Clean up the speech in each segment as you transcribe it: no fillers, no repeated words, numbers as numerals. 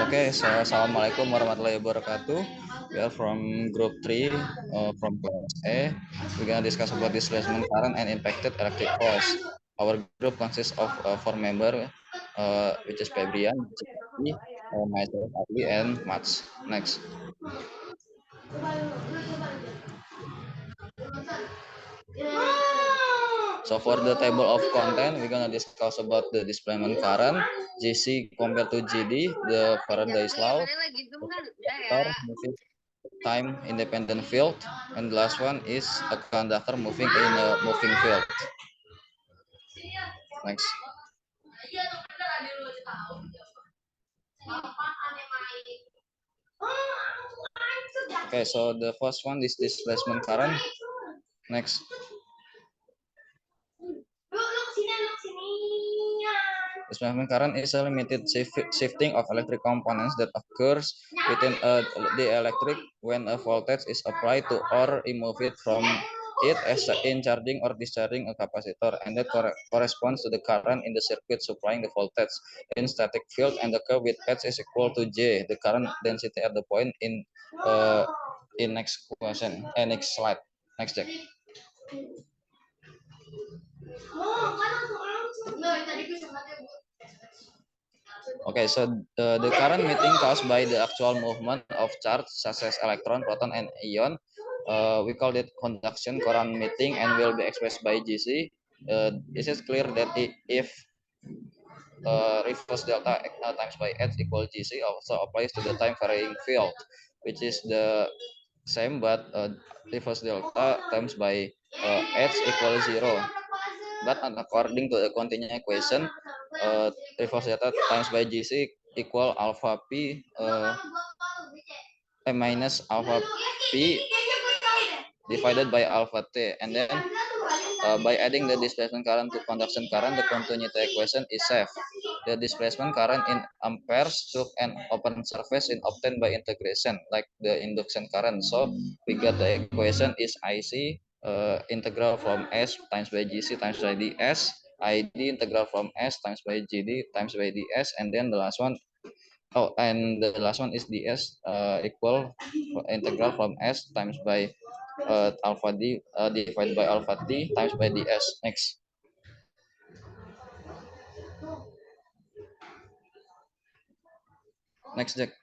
Okay. So assalamualaikum warahmatullahi wabarakatuh. We are from group 3 from class A. We're gonna discuss about displacement current and impacted electric force. Our group consists of 4 members, which is Febrian, myself, Ali, and Mats. Next. So for the table of content, we're gonna discuss about the displacement current, GC compared to GD, the Faraday's law, time independent field, and the last one is a conductor moving in a moving field. Next. Okay, so the first one is displacement current. Next. Displacement current is a limited shifting of electric components that occurs within the electric when a voltage is applied to or removed from it as in charging or discharging a capacitor, and that corresponds to the current in the circuit supplying the voltage in static field, and the curve with H is equal to J, the current density at the point in next question, next slide. Next, Jack. Okay, so the current emitting caused by the actual movement of charge such as electron, proton, and ion, we call it conduction current emitting and will be expressed by GC. This is clear that if reverse delta times by H equal GC also applies to the time varying field, which is the same, but reverse delta times by H equals 0. But according to the continuous equation, reverse delta times by GC equal alpha P minus alpha P divided by alpha T, and then by adding the displacement current to conduction current, the continuity equation is safe. The displacement current in amperes took an open surface in obtained by integration, like the induction current. So we got the equation is IC integral from S times by GC times by ds, ID integral from S times by GD times by ds, and then the last one. Oh, and the last one is ds equal integral from S times by alpha d divided by alpha t times by ds. Next. Next, Jack.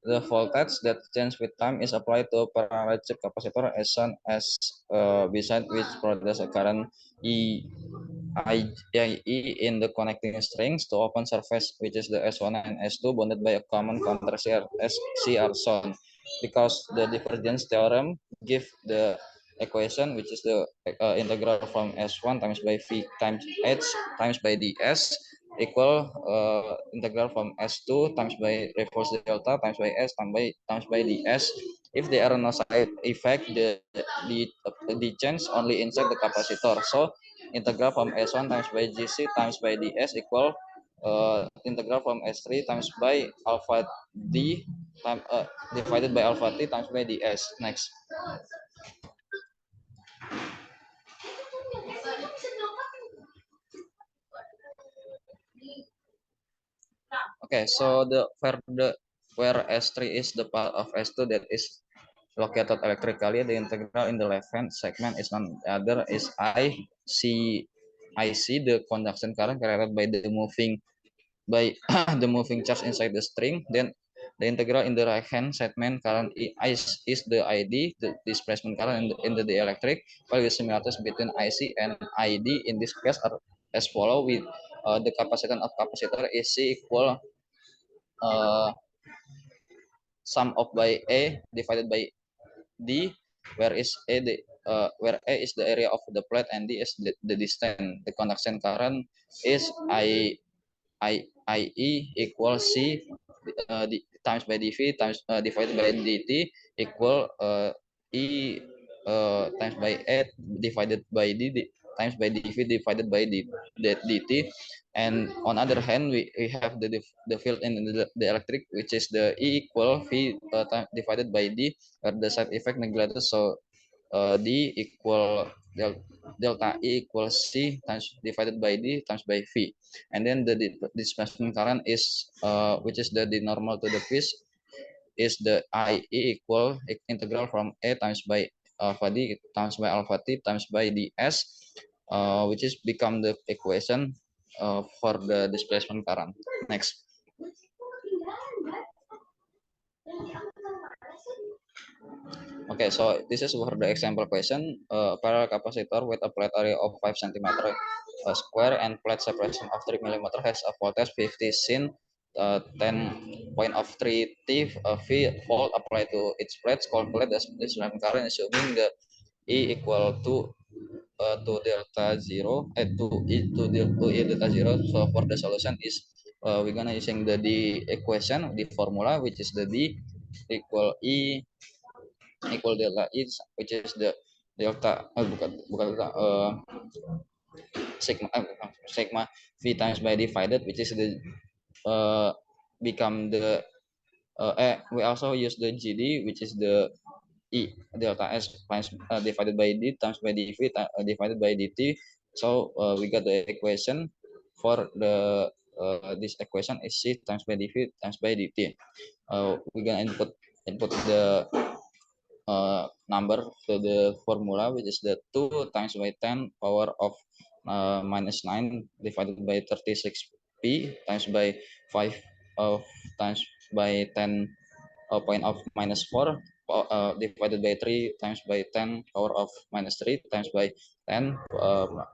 The voltage that change with time is applied to a parallel chip capacitor as soon as beside which produces a current E in the connecting strings to open surface, which is the S1 and S2 bonded by a common counter CR zone. Because the divergence theorem give the equation, which is the integral from S1 times by V times H times by ds equal integral from S2 times by reverse delta times by S times by ds. If there are no side effect, the change only inside the capacitor. So integral from S1 times by GC times by ds equal integral from S3 times by alpha d time, divided by alpha t times by ds. Next. Okay, so where S3 is the part of S2 that is located electrically, the integral in the left hand segment is none other is IC, the conduction current created by the moving the moving charge inside the string. Then the integral in the right hand segment current is the ID, the displacement current in the dielectric, while the similarities between IC and ID in this case are as follow with the capacitance of capacitor is C equal sum of by A divided by D, where A is the area of the plate and D is the distance. The conduction current is IE equals C times by dV times divided by dt equal E times by A divided by D times by dv divided by dt. And on other hand, we have the field in the electric, which is the E equal V divided by D, where the side effect neglected. So D equal delta E equals C times divided by D times by V. And then the displacement current is, which is the normal to the piece, is the IE equal integral from A times by alpha D times by alpha T times by ds, which is become the equation for the displacement current. Next. Okay, so this is for the example question. Parallel capacitor with a plate area of 5 centimeter square and plate separation of 3 millimeter has a voltage 50 sin 10.3 T V volt applied to its plates. Calculate the displacement current assuming the E equal to delta zero, to E delta zero. So for the solution is, we're gonna using the equation, the formula, which is the D equal E equal delta E, which is the delta, bukan delta, sigma, sigma V times by divided, which is the become the we also use the GD, which is the E delta S times divided by D times by dV divided by dt. So we got the equation for the this equation is C times by dV times by dt. We're gonna input the number to the formula, which is the 2 times by 10 power of minus 9 divided by 36 p times by 5 of times by 10 point of minus 4 divided by 3 times by 10 power of minus 3 times by 10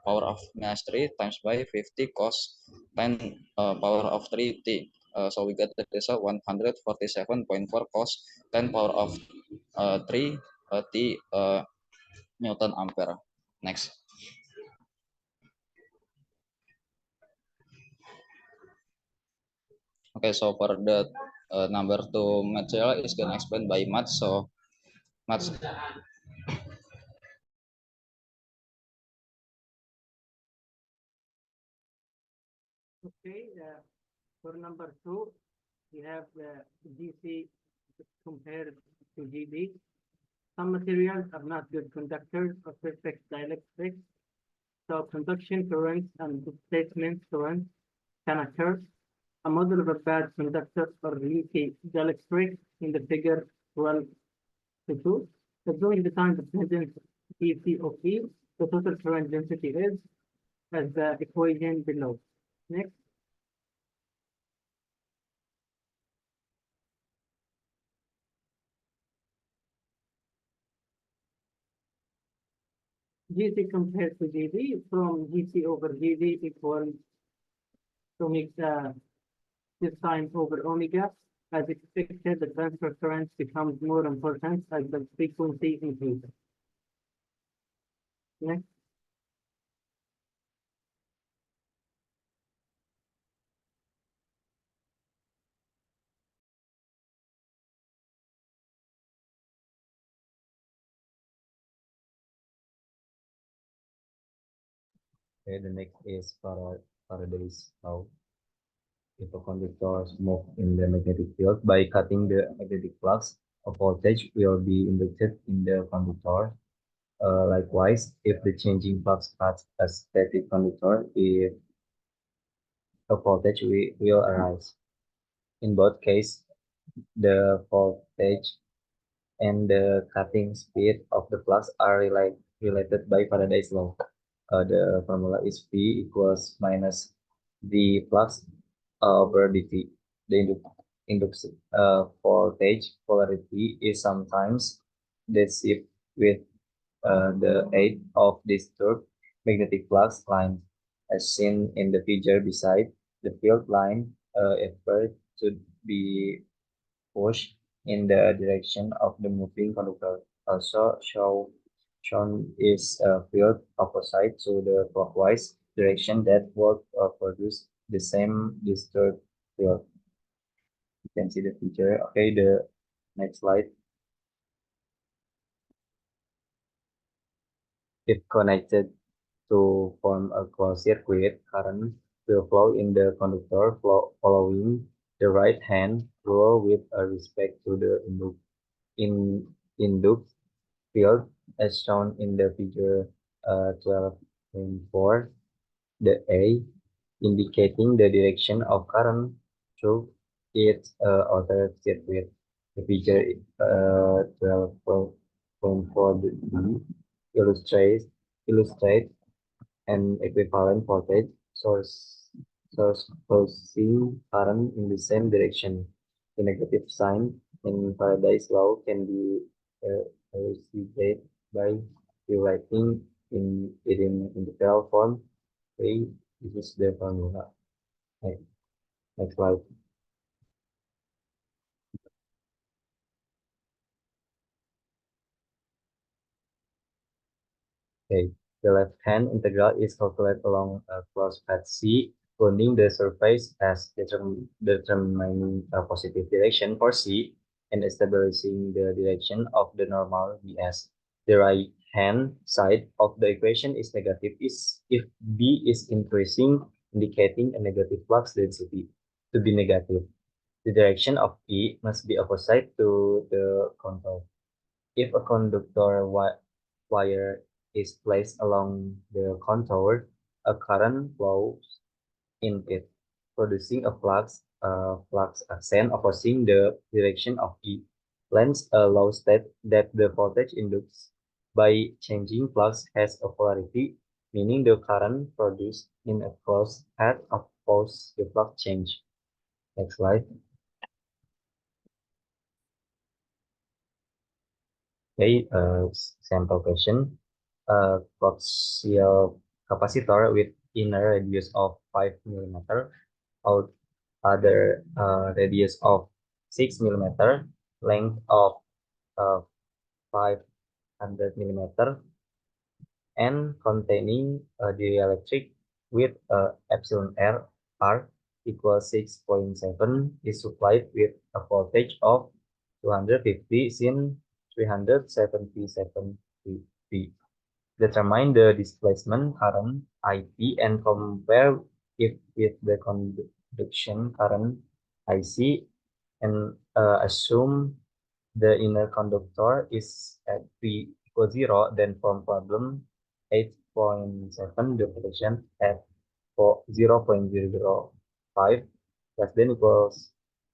power of minus 3 times by 50 cos 10 power of 3 t. So we got the result 147.4 cos 10 power of 3 t Newton ampere. Next. Okay, so for the number two material is gonna explain by Mats. So Mats. Okay, for number 2, we have GC compared to GB. Some materials are not good conductors of perfect dielectrics, so conduction currents and displacement currents can occur. A model of a bad conductor or leaky dielectric in the figure 12 to 2. Assuming the time dependent DC of E, the total current density is as the equation below. Next. GC compared to GD, from GC over GD equals omega this time over omega. As expected, the transfer current becomes more important as the frequency increases. Next. Okay, the next is Faraday's law. If a conductor moves in the magnetic field by cutting the magnetic flux, a voltage will be induced in the conductor. Likewise, if the changing flux cuts a static conductor, if a voltage will arise. In both cases, the voltage and the cutting speed of the flux are related by Faraday's law. The formula is V equals minus V flux over dt. The induced voltage polarity is sometimes deceived with the aid of disturbed magnetic flux line, as seen in the figure beside. The field line appears to be pushed in the direction of the moving conductor. Also shown is a field opposite to the clockwise direction that would produce the same disturbed field. You can see the picture. Okay, the next slide. If connected to form a closed circuit, current will flow in the conductor following the right-hand rule with respect to the induced field as shown in the figure 12.4. The A indicating the direction of current through its outer circuit. The figure 12.4b illustrates an equivalent voltage source causing current in the same direction. The negative sign in Faraday's law can be elucidated by rewriting it in integral form. Okay, this is the formula. Next slide. Okay, the left-hand integral is calculated along a closed path C, bounding the surface as determining a positive direction for C and establishing the direction of the normal ds. The right-hand side of the equation is negative if B is increasing, indicating a negative flux density. To be negative, the direction of E must be opposite to the contour. If a conductor wire is placed along the contour, a current flows in it, producing a flux ascent opposing the direction of E. Length allows that the voltage induced by changing flux has a polarity, meaning the current produced in a closed path opposes the flux change. Next slide. Okay, sample question. Coaxial capacitor with inner radius of 5 millimeter, out other radius of 6 millimeter, length of 500 millimeter, and containing a dielectric with epsilon R equals 6.7 is supplied with a voltage of 250 sin 377 V. Determine the displacement current IT and compare it with the conduction current IC, and assume the inner conductor is at P equals 0, then from problem 8.7 the potential at 0.005 less than equals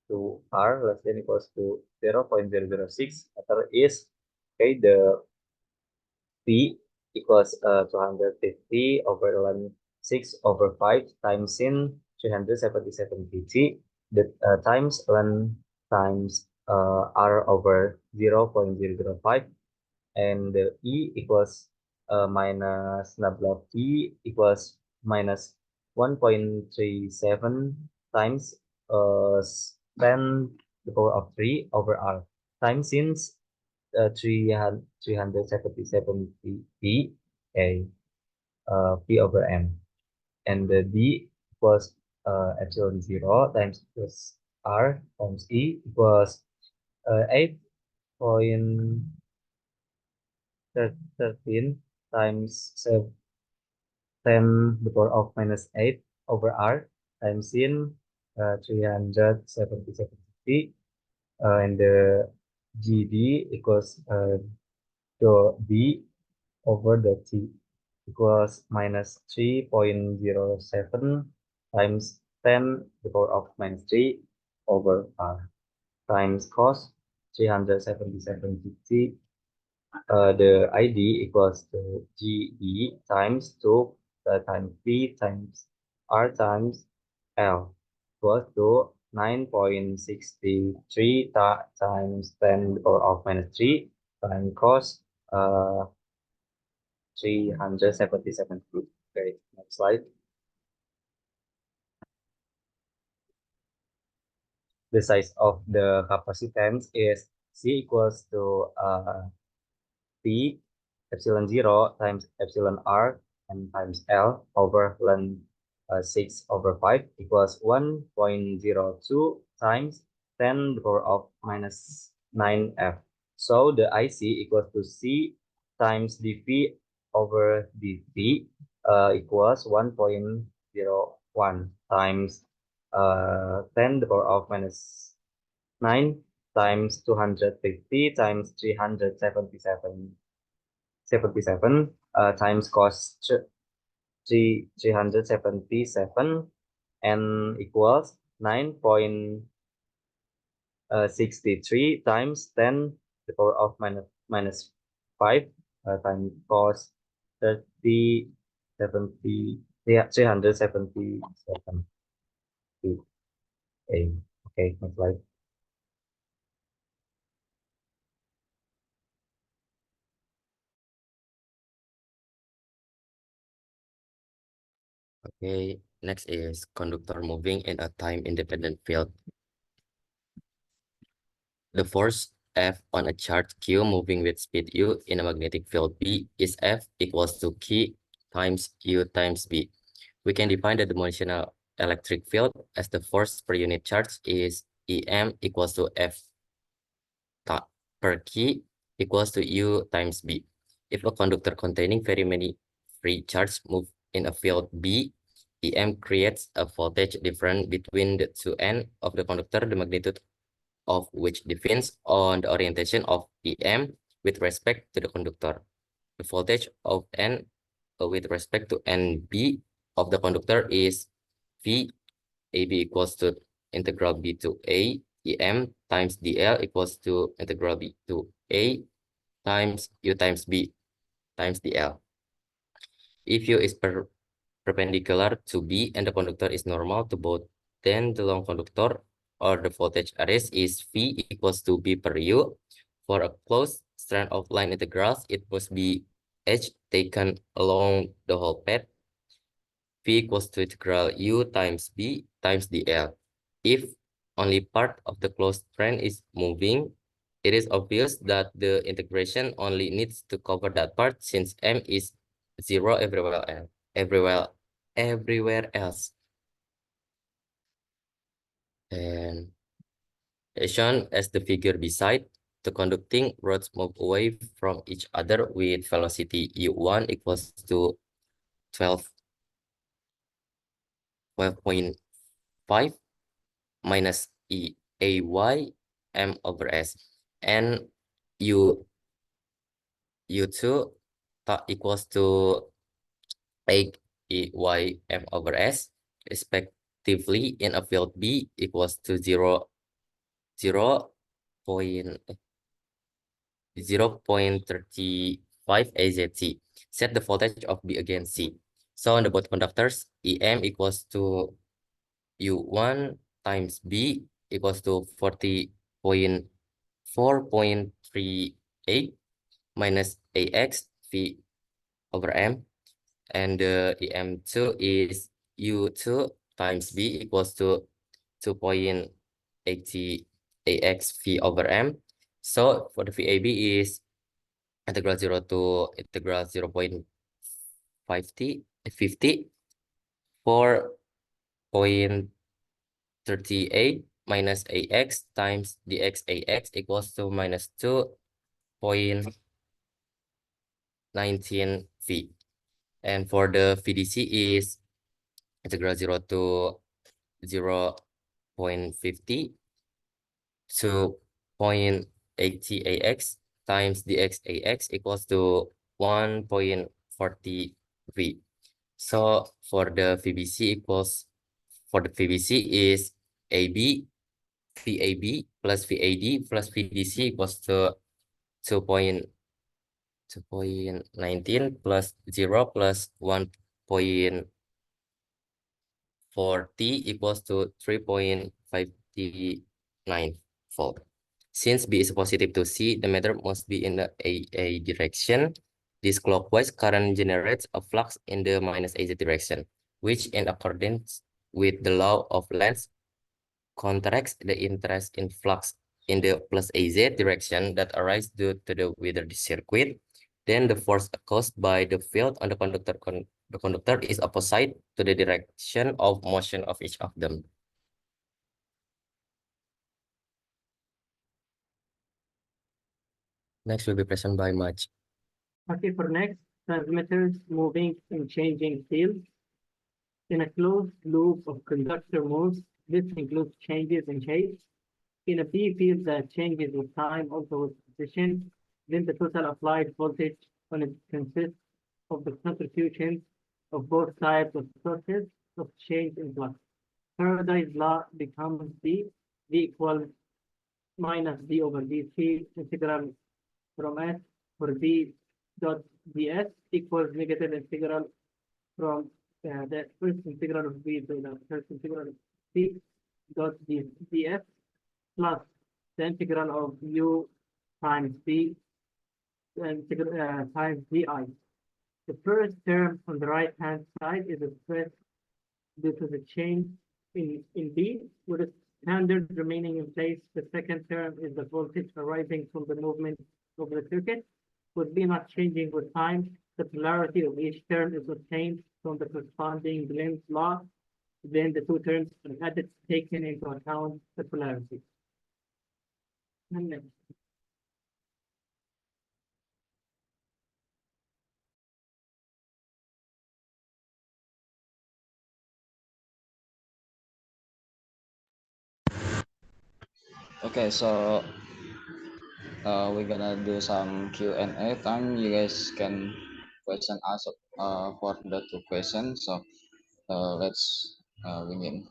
to R less than equals to 0.006. Meter is, okay, the P equals 250 over 6 over 5 times sin 377 pt, the times 1 times R over 0.005, and the E equals minus 16 P equals minus 1.37 times 10 to the power of 3 over R times since 377 P A P over M, and the D equals epsilon 0 times plus R times E equals 8.13 times 10 to the power of minus 8 over R times sin 377 P, and the GD equals B over the T equals minus 3.07 times 10 to the power of minus 3 over R times cos 377 T. The ID equals to GE times 2 times P times R times L equals to 9.63 times 10 to the power of minus 3 times cos 377. Okay, next slide. The size of the capacitance is C equals to P epsilon 0 times epsilon R and times L over ln 6 over 5 equals 1.02 times 10 to the power of minus 9F. So the IC equals to C times dV over dt equals 1.01 times 10 to the power of minus 9 times 250 times 377 times cos 377 and equals 9.63 times 10 to the power of minus 5 times cos 377. Okay, next slide. Okay, next is conductor moving in a time-independent field. The force F on a charge Q moving with speed U in a magnetic field B is F equals to K times U times B. We can define the dimensional electric field as the force per unit charge is EM equals to F per K equals to U times B. If a conductor containing very many free charges move in a field B, EM creates a voltage difference between the two ends of the conductor, the magnitude of which depends on the orientation of EM with respect to the conductor. The voltage of N with respect to NB of the conductor is V AB equals to integral B to A EM times DL equals to integral B to A times U times B times DL. If U is perpendicular to B and the conductor is normal to both, then the long conductor or the voltage arrays is V equals to B per U. For a closed strand of line integrals, it must be H taken along the whole path. V equals to integral U times B times dl. If only part of the closed strand is moving, it is obvious that the integration only needs to cover that part since M is 0 everywhere else. And as shown as the figure beside, the conducting rods move away from each other with velocity u1 equals to 12.5 minus ay m over s, and u2 equals to 8 ay m over s, respectively, in a field B equals to 0.35 AZT. Set the voltage of B against C. So on the both conductors, EM equals to U1 times B equals to 4.38 minus AX V over M. And the EM2 is U2 times B equals to 2.80 AX V over M. So for the VAB is integral 0 to integral 0.50 4.38 minus AX times dx AX equals to minus 2.19 V. And for the VDC is integral 0 to 0.50 to 0.80 AX times dx AX equals to 1.40 V. So for the VBC is AB, VAB plus VAD plus VDC equals to 2.19 plus 0 plus 1.40 equals to 3.59 volt. Since B is positive to C, the matter must be in the AA direction. This clockwise current generates a flux in the minus AZ direction, which in accordance with the law of Lenz contracts the interest in flux in the plus AZ direction that arises due to the weather circuit. Then the force caused by the field on the conductor is opposite to the direction of motion of each of them. Next will be presented by Maj. Okay, for next, transmitters moving in changing fields. In a closed loop of conductor moves, this includes changes in shape. In a B field that changes with time, also with position, then the total applied voltage on it consists of the contributions of both types of sources of change in flux. Faraday's law becomes V equals minus d over dt integral from S for B dot ds equals negative integral from the first integral of B to the first integral of C dot ds plus the integral of u times B times di. The first term on the right hand side is expressed due to the change in B, with a standard remaining in place. The second term is the voltage arising from the movement of the circuit, with B not changing with time. The polarity of each term is obtained from the corresponding Lenz's law. Then the two terms are added, taking into account the polarity. And next. Okay, so we're gonna do some Q&A time. You guys can question us for the two questions. So let's begin.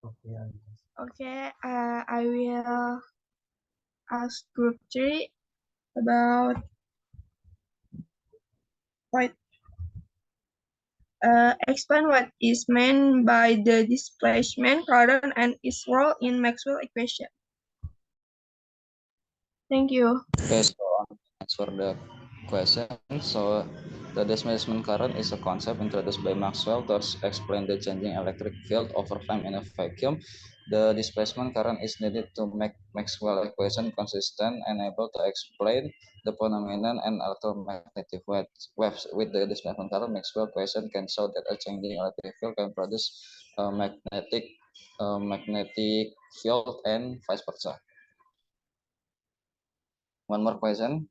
Okay, Okay, I will ask group 3 about what explain what is meant by the displacement current and its role in Maxwell equation. Thank you. Okay, so thanks for the question. So the displacement current is a concept introduced by Maxwell to explain the changing electric field over time in a vacuum. The displacement current is needed to make Maxwell equation consistent and able to explain the phenomenon and electromagnetic waves. With the displacement current, Maxwell equation can show that a changing electric field can produce a magnetic field and vice versa. One more question.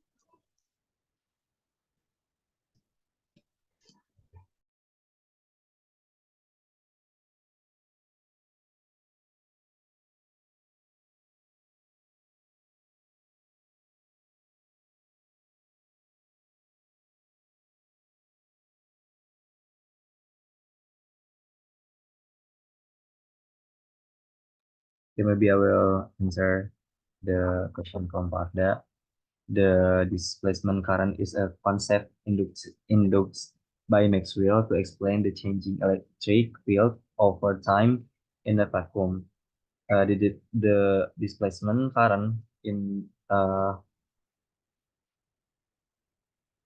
Okay, maybe I will answer the question from Parda. The displacement current is a concept induced by Maxwell to explain the changing electric field over time in a vacuum. The displacement current in the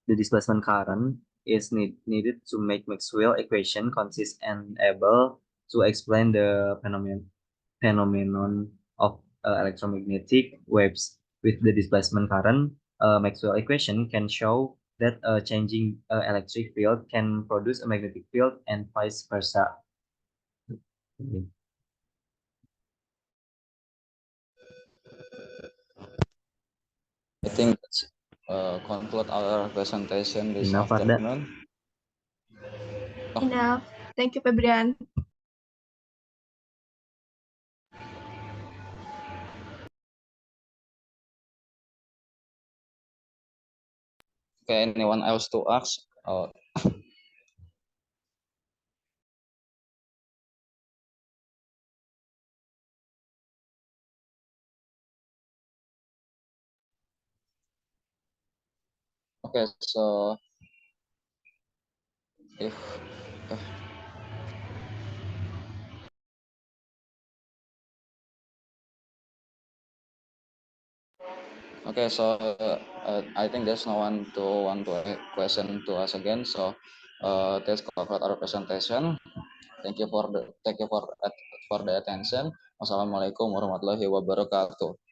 displacement current is needed to make Maxwell equation consist and able to explain the phenomenon of electromagnetic waves. With the displacement current, Maxwell equation can show that a changing electric field can produce a magnetic field and vice versa. Okay. I think that's conclude our presentation this Enough, Arda. afternoon. Enough. Thank you, Febrian. Okay, anyone else to ask? Okay, so if okay, so I think there's no one to want to question to us again. So let's conclude our presentation. Thank you for the attention. Wassalamualaikum warahmatullahi wabarakatuh.